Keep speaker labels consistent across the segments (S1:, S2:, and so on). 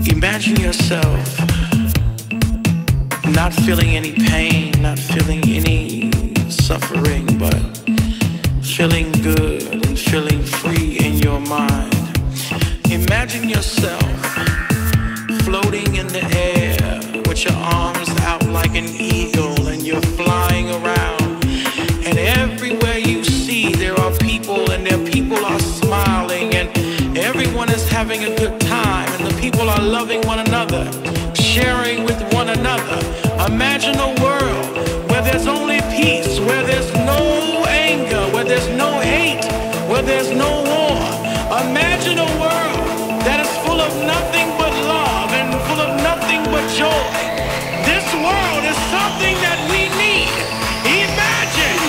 S1: Imagine yourself not feeling any pain, not feeling any suffering, but feeling good and feeling free in your mind. Imagine yourself floating in the air with your arms out like an eagle, and you're flying around, and everywhere you see there are people, and their people are smiling, and everyone is having a good time, and the people are loving one another, sharing with one another. Imagine a world where there's only peace, where there's no anger, where there's no hate, where there's no war. Imagine a world that is full of nothing but love and full of nothing but joy. This world is something that we need. Imagine!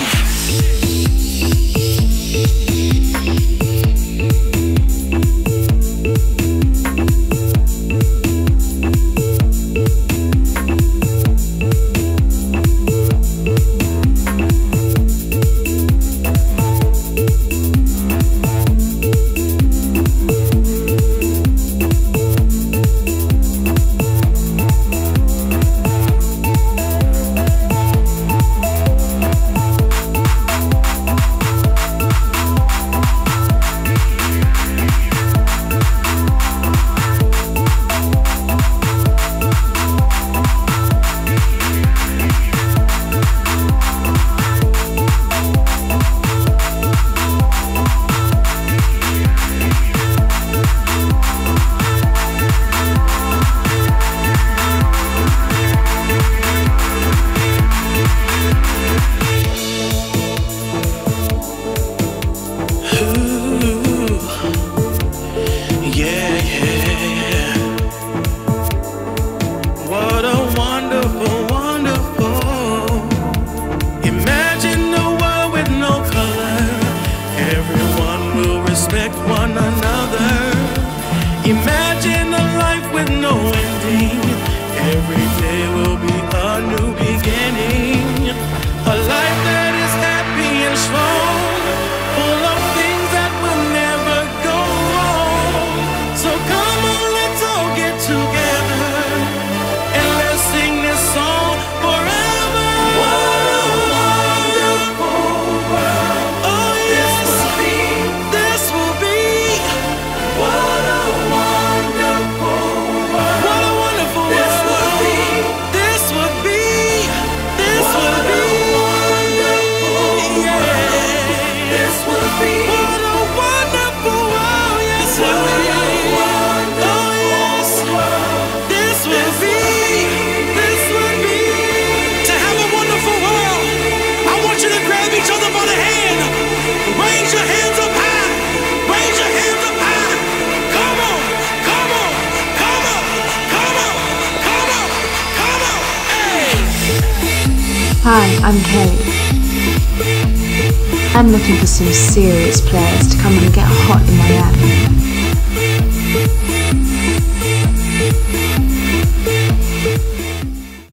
S2: Hi, I'm Kelly. I'm looking for some serious players to come and get hot in Miami.